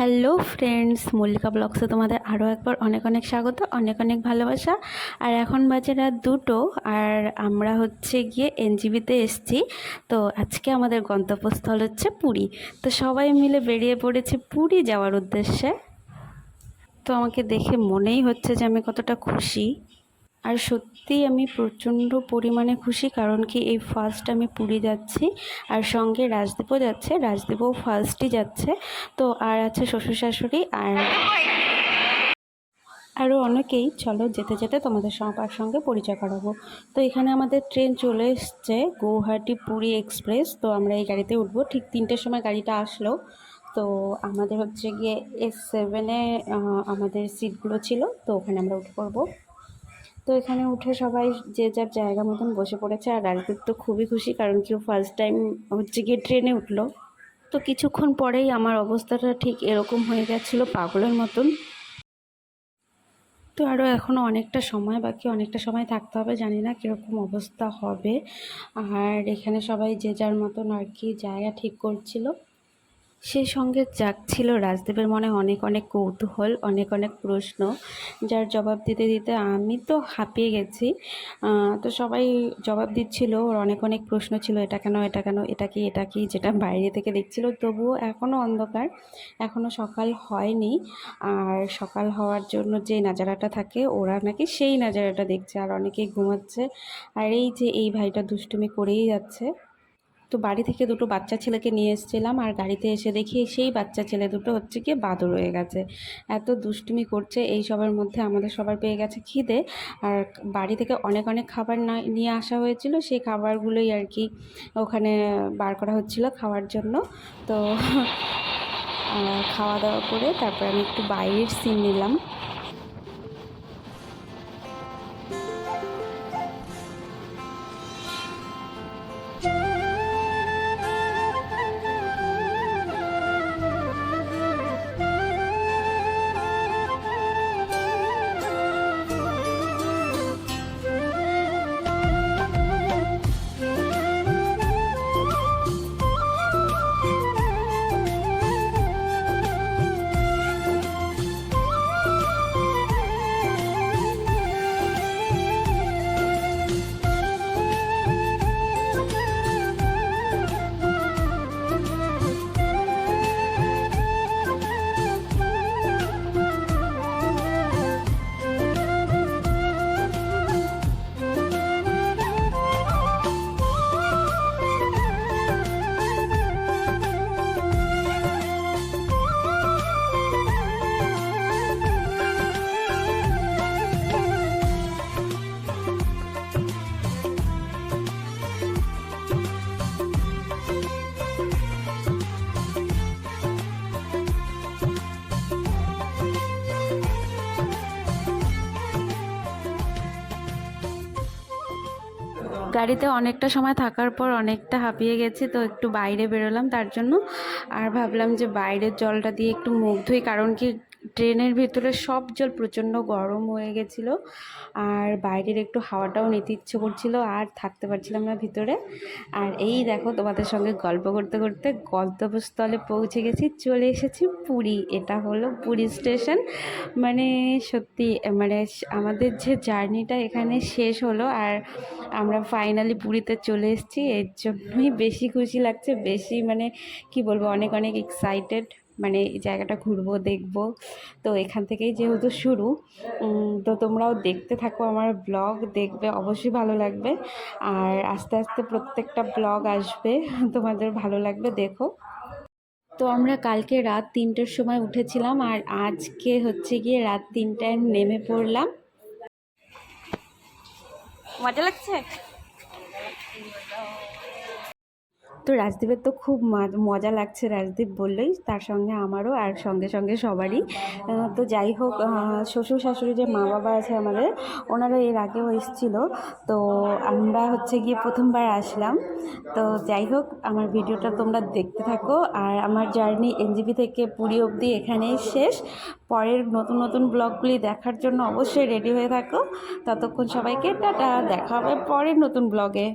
Hello friends, Mallika ব্লগসে তোমাদের আরও একবার অনেক অনেক স্বাগত, অনেক অনেক ভালোবাসা। আর এখন বাজে রাত 2টো, আর আমরা হচ্ছে গিয়ে এনজিবিতে এসেছি। তো আজকে আমাদের গন্তব্যস্থল হচ্ছে পুরী। তো সবাই মিলে বেরিয়ে পড়েছি পুরী যাওয়ার উদ্দেশ্যে। তো আমাকে দেখে মনেই হচ্ছে যে আমি কতটা খুশি। আর সত্যিই আমি প্রচণ্ড পরিমাণে খুশি, কারণ কি এই ফার্স্ট আমি পুরী যাচ্ছি, আর সঙ্গে রাজদীপও যাচ্ছে, রাজদীপও ফার্স্টই যাচ্ছে। তো আর আছে শ্বশুর শাশুড়ি আর আরও অনেকেই। চলো যেতে যেতে তোমাদের সবার সঙ্গে পরিচয় করাবো। তো এখানে আমাদের ট্রেন চলে এসছে, গৌহাটি পুরী এক্সপ্রেস। তো আমরা এই গাড়িতে উঠবো, ঠিক 3টের সময় গাড়িটা আসলো। তো আমাদের হচ্ছে গিয়ে S7-এ আমাদের সিটগুলো ছিল, তো ওখানে আমরা উঠে পড়বো। তো এখানে উঠে সবাই যে যার জায়গা মতন বসে পড়েছে। আর রাজদীপ তো খুবই খুশি, কারণ কেউ ফার্স্ট টাইম হচ্ছে গিয়ে ট্রেনে উঠলো। তো কিছুক্ষণ পরেই আমার অবস্থাটা ঠিক এরকম হয়ে গেছিলো, পাগলের মতন। তো আরও এখনও অনেকটা সময় বাকি, অনেকটা সময় থাকতে হবে, জানি না কীরকম অবস্থা হবে। আর এখানে সবাই যে যার মতন আর কি জায়গা ঠিক করছিল। সেই সঙ্গে জাগছিল রাজদীপের মনে অনেক অনেক কৌতূহল, অনেক অনেক প্রশ্ন, যার জবাব দিতে দিতে আমি তো হাঁপিয়ে গেছি। তো সবাই জবাব দিচ্ছিল, ওর অনেক অনেক প্রশ্ন ছিল, এটা কেন, এটা কেন, এটা কি, যেটা বাইরে থেকে দেখছিল। তবুও এখনও অন্ধকার, এখনও সকাল হয়নি। আর সকাল হওয়ার জন্য যে নাজারাটা থাকে, ওরা নাকি সেই নাজারাটা দেখছে, আর অনেকেই ঘুমাচ্ছে। আর এই যে এই ভাইটা দুষ্টুমি করেই যাচ্ছে। তো বাড়ি থেকে দুটো বাচ্চা ছেলেকে নিয়ে এসেছিলাম, আর গাড়িতে এসে দেখি সেই বাচ্চা ছেলে দুটো হচ্ছে গিয়ে বাদুড় হয়ে গেছে, এত দুষ্টুমি করছে। এই সবার মধ্যে আমাদের সবার পেয়ে গেছে খিদে, আর বাড়ি থেকে অনেক অনেক খাবার নিয়ে আসা হয়েছিল, সেই খাবারগুলোই আর কি ওখানে বার করা হচ্ছিল খাওয়ার জন্য। তো খাওয়া দাওয়া করে তারপর আমি একটু বাইরের সিন নিলাম। গাড়িতে অনেকটা সময় থাকার পর অনেকটা হাঁপিয়ে গেছি, তো একটু বাইরে বেরোলাম তার জন্য। আর ভাবলাম যে বাইরের জলটা দিয়ে একটু মুখ ধুই, কারণ কি ট্রেনের ভিতরে সব জল প্রচণ্ড গরম হয়ে গেছিলো, আর বাইরের একটু হাওয়াটাও নিতে ইচ্ছে করছিল, আর থাকতে পারছিলাম না ভিতরে। আর এই দেখো তোমাদের সঙ্গে গল্প করতে করতে গন্তব্যস্থলে পৌঁছে গেছি, চলে এসেছি পুরী। এটা হলো পুরী স্টেশন। মানে সত্যি, মানে আমাদের যে জার্নিটা এখানে শেষ হলো, আর আমরা ফাইনালি পুরীতে চলে এসেছি। এর জন্যই বেশি খুশি লাগছে, বেশি মানে কি বলবো, অনেক অনেক এক্সাইটেড। মানে এই জায়গাটা ঘুরবো, দেখবো। তো এখান থেকেই যেহেতু শুরু, তো তোমরাও দেখতে থাকো, আমার ব্লগ দেখবে, অবশ্যই ভালো লাগবে। আর আস্তে আস্তে প্রত্যেকটা ব্লগ আসবে, তোমাদের ভালো লাগবে, দেখো। তো আমরা কালকে রাত 3টের সময় উঠেছিলাম, আর আজকে হচ্ছে গিয়ে রাত 3টায় নেমে পড়লাম। মজা লাগছে। তো রাজদীপের তো খুব মজা লাগছে, রাজদীপ বললেই তার সঙ্গে আমারও, আর সঙ্গে সঙ্গে সবারই। তো যাই হোক, শ্বশুর শাশুড়ি যে মা বাবা আছে আমাদের, ওনারা এর আগেও এসেছিলো। তো আমরা হচ্ছে গিয়ে প্রথমবার আসলাম। তো যাই হোক, আমার ভিডিওটা তোমরা দেখতে থাকো। আর আমার জার্নি এনজিপি থেকে পুরী অবধি এখানেই শেষ। পরের নতুন নতুন ব্লগগুলি দেখার জন্য অবশ্যই রেডি হয়ে থাকো। ততক্ষণ সবাইকে টাটা, দেখা হবে পরের নতুন ব্লগে।